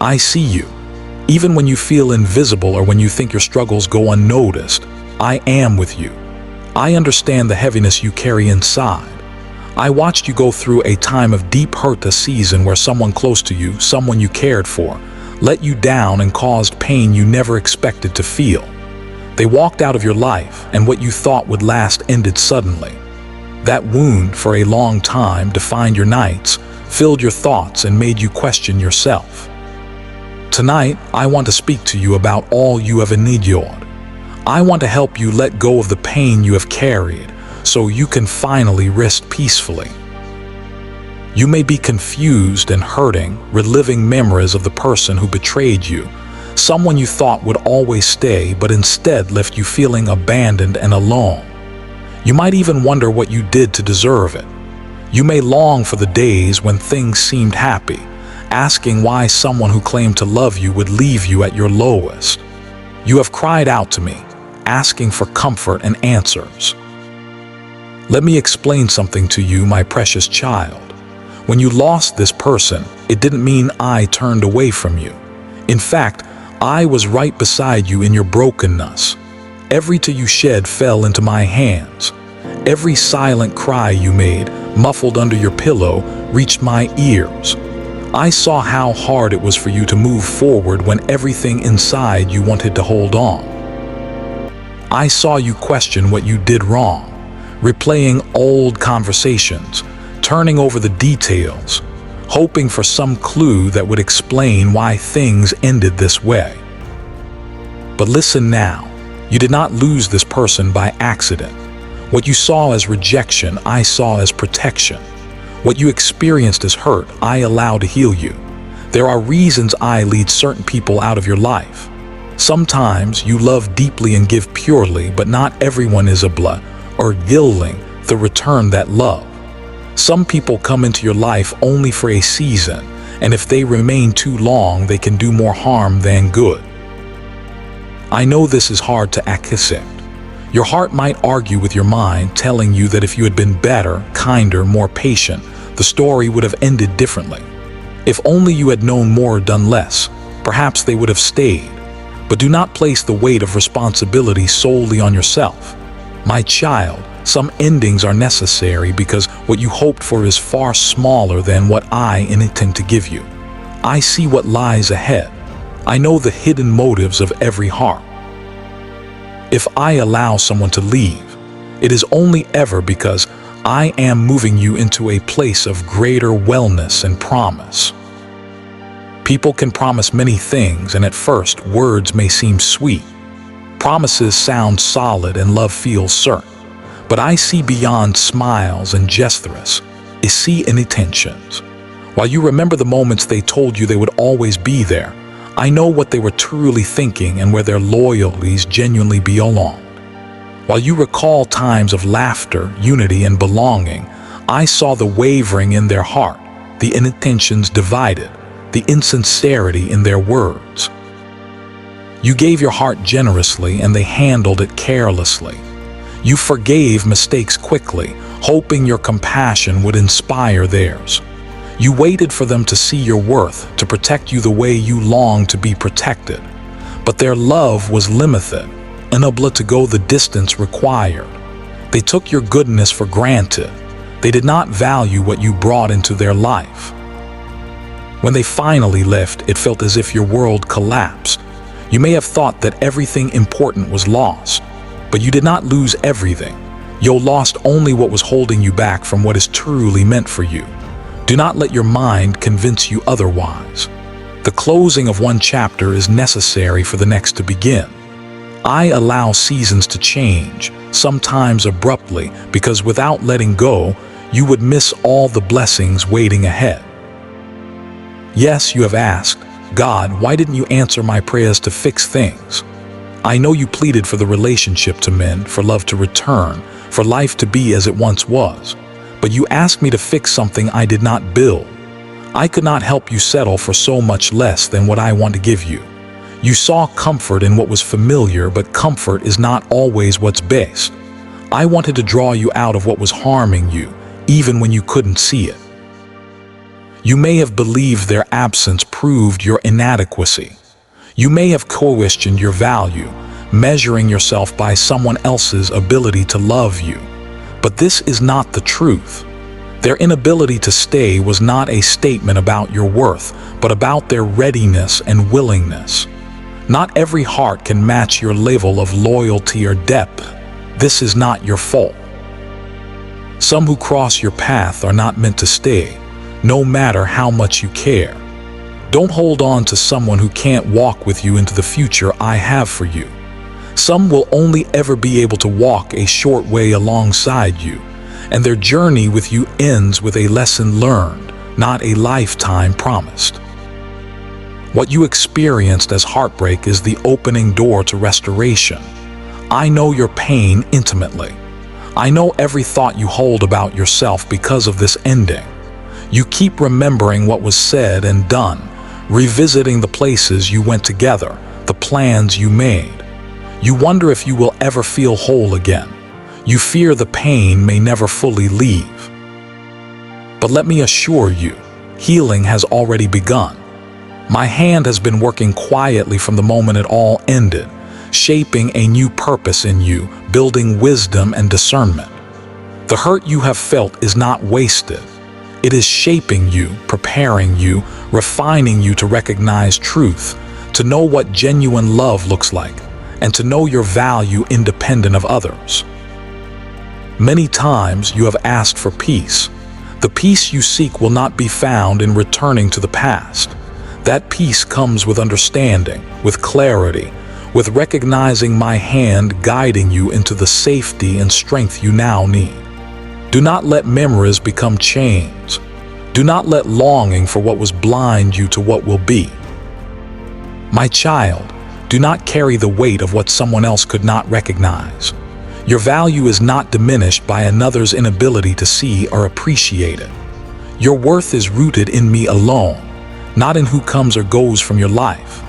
I see you. Even when you feel invisible or when you think your struggles go unnoticed, I am with you. I understand the heaviness you carry inside. I watched you go through a time of deep hurt, a season where someone close to you, someone you cared for, let you down and caused pain you never expected to feel. They walked out of your life, and what you thought would last ended suddenly. That wound for a long time defined your nights, filled your thoughts, and made you question yourself. Tonight, I want to speak to you about all you have endured. I want to help you let go of the pain you have carried so you can finally rest peacefully. You may be confused and hurting, reliving memories of the person who betrayed you, someone you thought would always stay but instead left you feeling abandoned and alone. You might even wonder what you did to deserve it. You may long for the days when things seemed happy, asking why someone who claimed to love you would leave you at your lowest. You have cried out to me, asking for comfort and answers. Let me explain something to you, my precious child. When you lost this person, it didn't mean I turned away from you. In fact, I was right beside you in your brokenness. Every tear you shed fell into my hands. Every silent cry you made, muffled under your pillow, reached my ears. I saw how hard it was for you to move forward when everything inside you wanted to hold on. I saw you question what you did wrong, replaying old conversations, turning over the details, hoping for some clue that would explain why things ended this way. But listen now, you did not lose this person by accident. What you saw as rejection, I saw as protection. What you experienced as hurt, I allow to heal you. There are reasons I lead certain people out of your life. Sometimes you love deeply and give purely, but not everyone is able or willing to return that love. Some people come into your life only for a season, and if they remain too long, they can do more harm than good. I know this is hard to accept. Your heart might argue with your mind, telling you that if you had been better, kinder, more patient, the story would have ended differently. If only you had known more or done less, perhaps they would have stayed. But do not place the weight of responsibility solely on yourself. My child, some endings are necessary because what you hoped for is far smaller than what I intend to give you. I see what lies ahead. I know the hidden motives of every heart. If I allow someone to leave, it is only ever because I am moving you into a place of greater wellness and promise. People can promise many things, and at first, words may seem sweet. Promises sound solid and love feels certain. But I see beyond smiles and gestures. I see intentions. While you remember the moments they told you they would always be there, I know what they were truly thinking and where their loyalties genuinely belonged. While you recall times of laughter, unity, and belonging, I saw the wavering in their heart, the intentions divided, the insincerity in their words. You gave your heart generously and they handled it carelessly. You forgave mistakes quickly, hoping your compassion would inspire theirs. You waited for them to see your worth, to protect you the way you longed to be protected. But their love was limited, unable to go the distance required. They took your goodness for granted. They did not value what you brought into their life. When they finally left, it felt as if your world collapsed. You may have thought that everything important was lost, but you did not lose everything. You lost only what was holding you back from what is truly meant for you. Do not let your mind convince you otherwise. The closing of one chapter is necessary for the next to begin. I allow seasons to change, sometimes abruptly, because without letting go, you would miss all the blessings waiting ahead. Yes, you have asked, God, why didn't you answer my prayers to fix things? I know you pleaded for the relationship to mend, for love to return, for life to be as it once was. But you asked me to fix something I did not build. I could not help you settle for so much less than what I want to give you. You saw comfort in what was familiar, but comfort is not always what's best. I wanted to draw you out of what was harming you, even when you couldn't see it. You may have believed their absence proved your inadequacy. You may have questioned your value, measuring yourself by someone else's ability to love you. But this is not the truth. Their inability to stay was not a statement about your worth, but about their readiness and willingness. Not every heart can match your level of loyalty or depth. This is not your fault. Some who cross your path are not meant to stay, no matter how much you care. Don't hold on to someone who can't walk with you into the future I have for you. Some will only ever be able to walk a short way alongside you, and their journey with you ends with a lesson learned, not a lifetime promised. What you experienced as heartbreak is the opening door to restoration. I know your pain intimately. I know every thought you hold about yourself because of this ending. You keep remembering what was said and done, revisiting the places you went together, the plans you made. You wonder if you will ever feel whole again. You fear the pain may never fully leave. But let me assure you, healing has already begun. My hand has been working quietly from the moment it all ended, shaping a new purpose in you, building wisdom and discernment. The hurt you have felt is not wasted. It is shaping you, preparing you, refining you to recognize truth, to know what genuine love looks like, and to know your value independent of others. Many times you have asked for peace. The peace you seek will not be found in returning to the past. That peace comes with understanding, with clarity, with recognizing my hand guiding you into the safety and strength you now need. Do not let memories become chains. Do not let longing for what was blind you to what will be. My child, do not carry the weight of what someone else could not recognize. Your value is not diminished by another's inability to see or appreciate it. Your worth is rooted in me alone, not in who comes or goes from your life.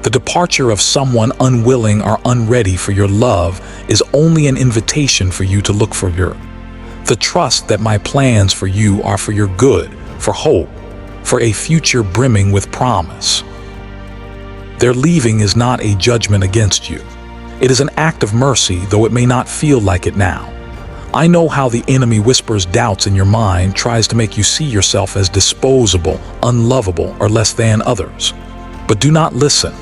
The departure of someone unwilling or unready for your love is only an invitation for you to look for the trust that my plans for you are for your good, for hope, for a future brimming with promise. Their leaving is not a judgment against you. It is an act of mercy, though it may not feel like it now. I know how the enemy whispers doubts in your mind, tries to make you see yourself as disposable, unlovable, or less than others. But do not listen.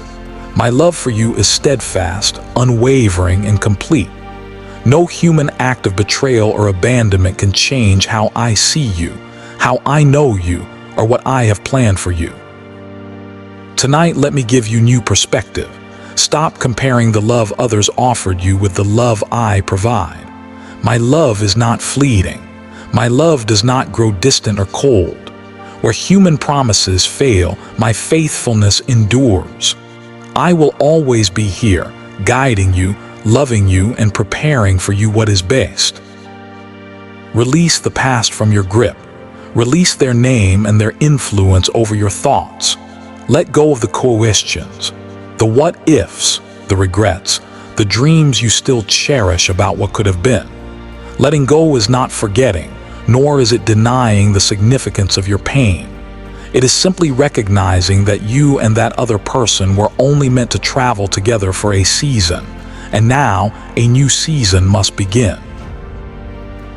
My love for you is steadfast, unwavering, and complete. No human act of betrayal or abandonment can change how I see you, how I know you, or what I have planned for you. Tonight, let me give you new perspective. Stop comparing the love others offered you with the love I provide. My love is not fleeting. My love does not grow distant or cold. Where human promises fail, my faithfulness endures. I will always be here, guiding you, loving you, and preparing for you what is best. Release the past from your grip. Release their name and their influence over your thoughts. Let go of the questions, the what-ifs, the regrets, the dreams you still cherish about what could have been. Letting go is not forgetting, nor is it denying the significance of your pain. It is simply recognizing that you and that other person were only meant to travel together for a season, and now a new season must begin.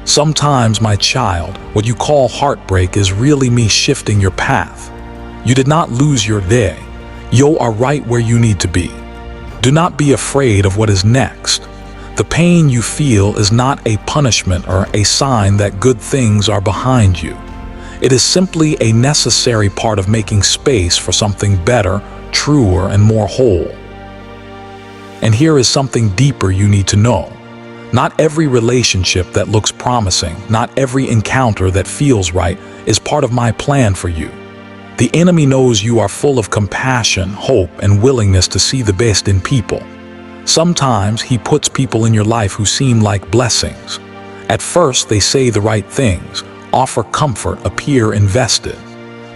Sometimes, my child, what you call heartbreak is really me shifting your path. You did not lose your day. You are right where you need to be. Do not be afraid of what is next. The pain you feel is not a punishment or a sign that good things are behind you. It is simply a necessary part of making space for something better, truer, and more whole. And here is something deeper you need to know. Not every relationship that looks promising, not every encounter that feels right, is part of my plan for you. The enemy knows you are full of compassion, hope, and willingness to see the best in people. Sometimes he puts people in your life who seem like blessings. At first, they say the right things, offer comfort, appear invested.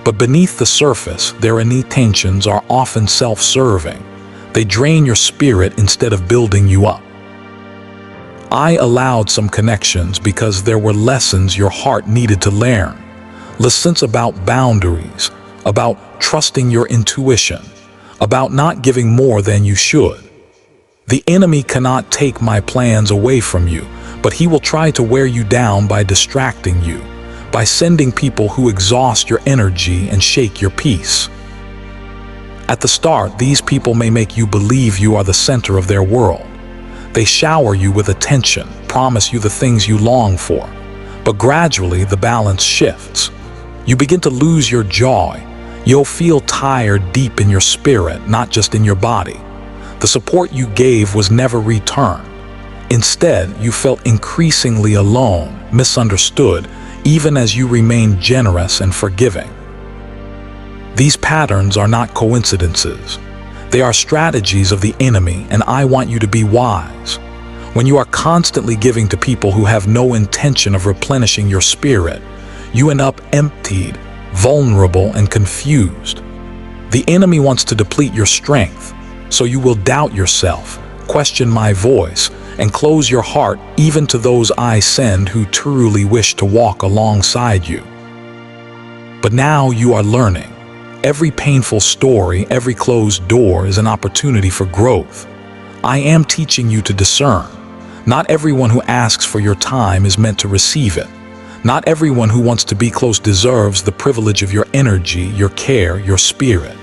But beneath the surface, their intentions are often self-serving. They drain your spirit instead of building you up. I allowed some connections because there were lessons your heart needed to learn. Lessons about boundaries, about trusting your intuition, about not giving more than you should. The enemy cannot take my plans away from you, but he will try to wear you down by distracting you, by sending people who exhaust your energy and shake your peace. At the start, these people may make you believe you are the center of their world. They shower you with attention, promise you the things you long for. But gradually, the balance shifts. You begin to lose your joy. You'll feel tired deep in your spirit, not just in your body. The support you gave was never returned. Instead, you felt increasingly alone, misunderstood, even as you remained generous and forgiving. These patterns are not coincidences. They are strategies of the enemy, and I want you to be wise. When you are constantly giving to people who have no intention of replenishing your spirit, you end up emptied, vulnerable, and confused. The enemy wants to deplete your strength, so you will doubt yourself, question my voice, and close your heart even to those I send who truly wish to walk alongside you. But now you are learning. Every painful story, every closed door is an opportunity for growth. I am teaching you to discern. Not everyone who asks for your time is meant to receive it. Not everyone who wants to be close deserves the privilege of your energy, your care, your spirit.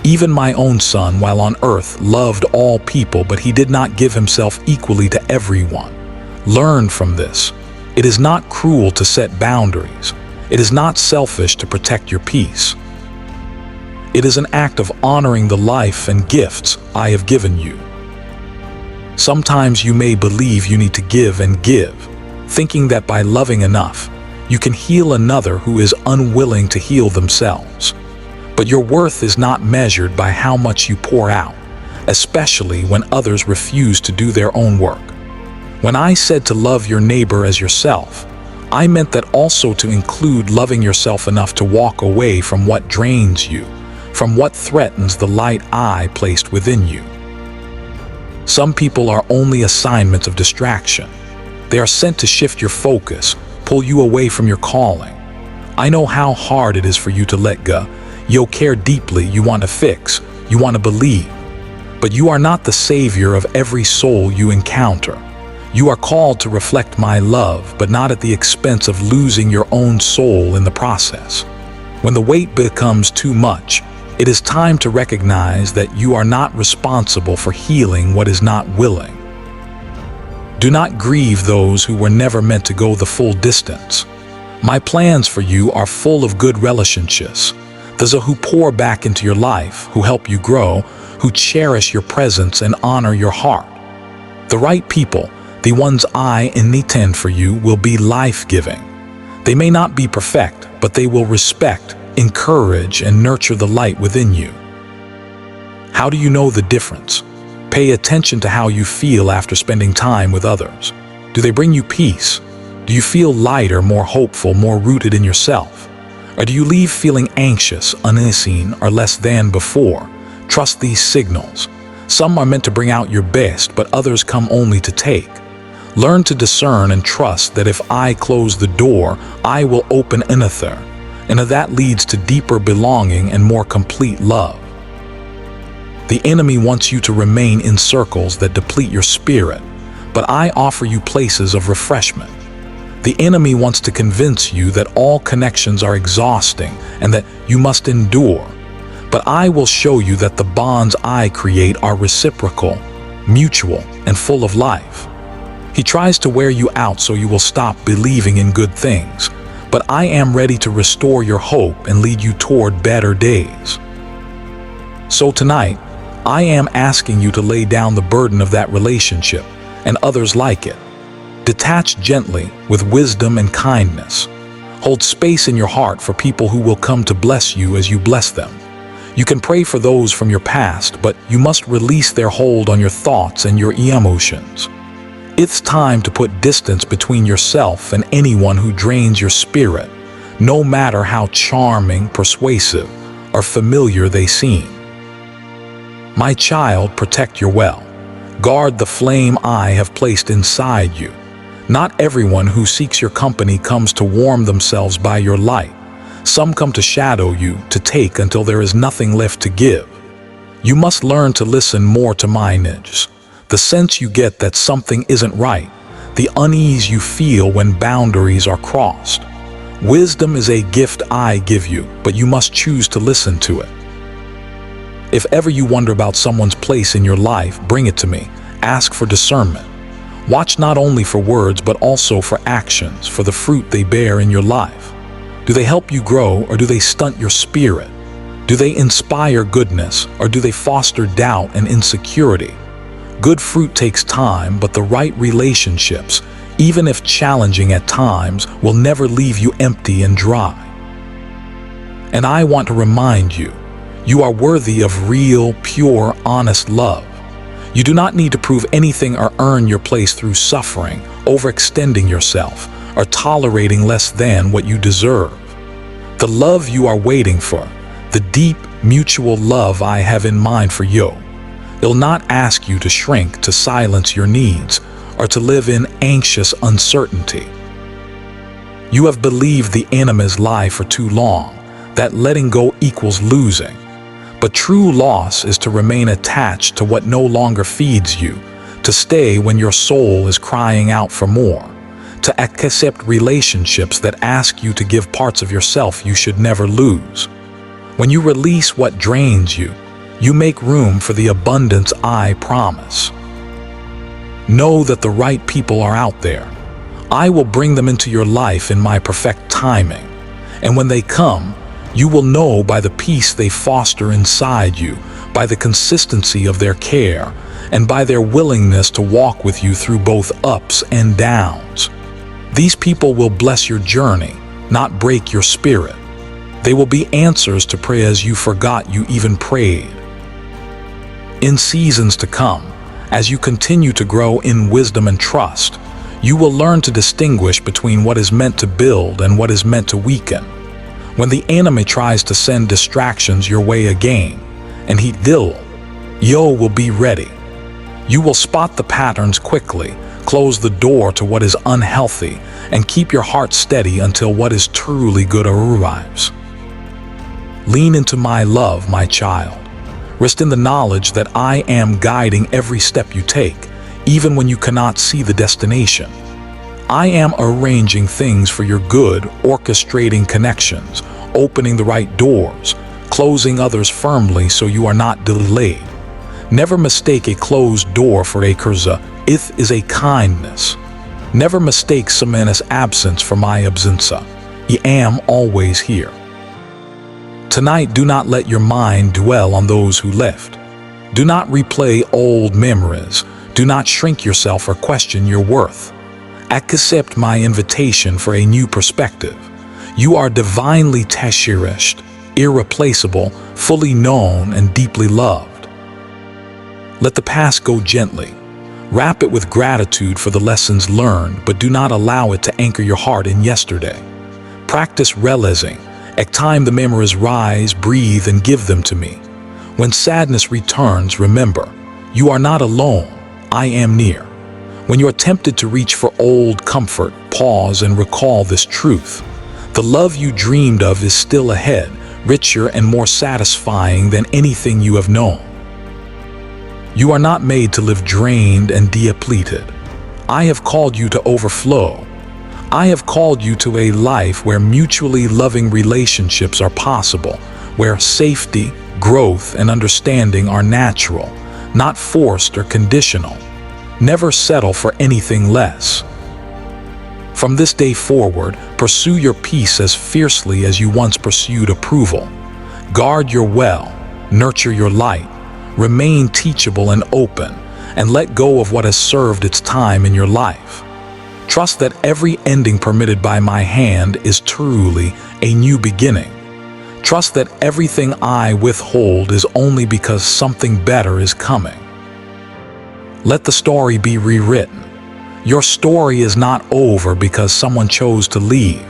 Even my own son, while on earth, loved all people, but he did not give himself equally to everyone. Learn from this. It is not cruel to set boundaries. It is not selfish to protect your peace. It is an act of honoring the life and gifts I have given you. Sometimes you may believe you need to give and give, thinking that by loving enough, you can heal another who is unwilling to heal themselves. But your worth is not measured by how much you pour out, especially when others refuse to do their own work. When I said to love your neighbor as yourself, I meant that also to include loving yourself enough to walk away from what drains you, from what threatens the light I placed within you. Some people are only assignments of distraction. They are sent to shift your focus, pull you away from your calling. I know how hard it is for you to let go. You'll care deeply, you want to fix, you want to believe. But you are not the savior of every soul you encounter. You are called to reflect my love, but not at the expense of losing your own soul in the process. When the weight becomes too much, it is time to recognize that you are not responsible for healing what is not willing. Do not grieve those who were never meant to go the full distance. My plans for you are full of good relationships. Those who pour back into your life, who help you grow, who cherish your presence and honor your heart. The right people, the ones I intend for you, will be life-giving. They may not be perfect, but they will respect, encourage, and nurture the light within you. How do you know the difference? Pay attention to how you feel after spending time with others. Do they bring you peace? Do you feel lighter, more hopeful, more rooted in yourself? Or do you leave feeling anxious, unseen, or less than before? Trust these signals. Some are meant to bring out your best, but others come only to take. Learn to discern and trust that if I close the door, I will open another, and that leads to deeper belonging and more complete love. The enemy wants you to remain in circles that deplete your spirit, but I offer you places of refreshment. The enemy wants to convince you that all connections are exhausting and that you must endure. But I will show you that the bonds I create are reciprocal, mutual, and full of life. He tries to wear you out so you will stop believing in good things, but I am ready to restore your hope and lead you toward better days. So tonight, I am asking you to lay down the burden of that relationship and others like it. Detach gently with wisdom and kindness. Hold space in your heart for people who will come to bless you as you bless them. You can pray for those from your past, but you must release their hold on your thoughts and your emotions. It's time to put distance between yourself and anyone who drains your spirit, no matter how charming, persuasive, or familiar they seem. My child, protect your well. Guard the flame I have placed inside you. Not everyone who seeks your company comes to warm themselves by your light, Some come to shadow you, to take until there is nothing left to give. You must learn to listen more to my nudges, the sense you get that something isn't right, the unease you feel when boundaries are crossed. Wisdom is a gift I give you, but you must choose to listen to it. If ever you wonder about someone's place in your life, bring it to me. Ask for discernment. Watch not only for words, but also for actions, for the fruit they bear in your life. Do they help you grow, or do they stunt your spirit? Do they inspire goodness, or do they foster doubt and insecurity? Good fruit takes time, but the right relationships, even if challenging at times, will never leave you empty and dry. And I want to remind you, you are worthy of real, pure, honest love. You do not need to prove anything or earn your place through suffering, overextending yourself, or tolerating less than what you deserve. The love you are waiting for, the deep, mutual love I have in mind for you, it'll not ask you to shrink, to silence your needs, or to live in anxious uncertainty. You have believed the enemy's lie for too long, that letting go equals losing. But true loss is to remain attached to what no longer feeds you, to stay when your soul is crying out for more, to accept relationships that ask you to give parts of yourself you should never lose. When you release what drains you, you make room for the abundance I promise. Know that the right people are out there. I will bring them into your life in my perfect timing, and when they come, you will know by the peace they foster inside you, by the consistency of their care, and by their willingness to walk with you through both ups and downs. These people will bless your journey, not break your spirit. They will be answers to prayers you forgot you even prayed. In seasons to come, as you continue to grow in wisdom and trust, you will learn to distinguish between what is meant to build and what is meant to weaken. When the enemy tries to send distractions your way again, and he will be ready. You will spot the patterns quickly, close the door to what is unhealthy, and keep your heart steady until what is truly good arrives. Lean into my love, my child. Rest in the knowledge that I am guiding every step you take, even when you cannot see the destination. I am arranging things for your good, orchestrating connections, opening the right doors, closing others firmly so you are not delayed. Never mistake a closed door for a 𝐒𝐾𝐒. It is a kindness. Never mistake someone's absence for my absence. I am always here. Tonight, do not let your mind dwell on those who left. Do not replay old memories. Do not shrink yourself or question your worth. Accept my invitation for a new perspective. You are divinely cherished, irreplaceable, fully known, and deeply loved. Let the past go gently. Wrap it with gratitude for the lessons learned, but do not allow it to anchor your heart in yesterday. Practice realizing. At time the memories rise, breathe, and give them to me. When sadness returns, remember, you are not alone. I am near. When you are tempted to reach for old comfort, pause and recall this truth. The love you dreamed of is still ahead, richer and more satisfying than anything you have known. You are not made to live drained and depleted. I have called you to overflow. I have called you to a life where mutually loving relationships are possible, where safety, growth, and understanding are natural, not forced or conditional. Never settle for anything less. From this day forward, pursue your peace as fiercely as you once pursued approval. Guard your well, nurture your light, remain teachable and open, and let go of what has served its time in your life. Trust that every ending permitted by my hand is truly a new beginning. Trust that everything I withhold is only because something better is coming. Let the story be rewritten. Your story is not over because someone chose to leave.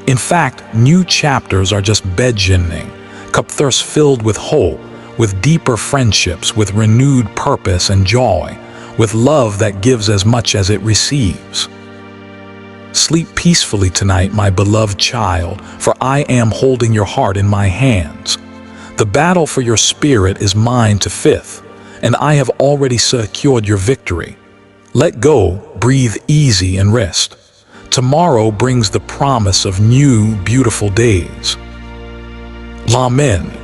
In fact, new chapters are just beginning, chapters filled with hope, with deeper friendships, with renewed purpose and joy, with love that gives as much as it receives. Sleep peacefully tonight, my beloved child, for I am holding your heart in my hands. The battle for your spirit is mine to fifth, and I have already secured your victory. Let go, breathe easy, and rest. Tomorrow brings the promise of new, beautiful days. Amen.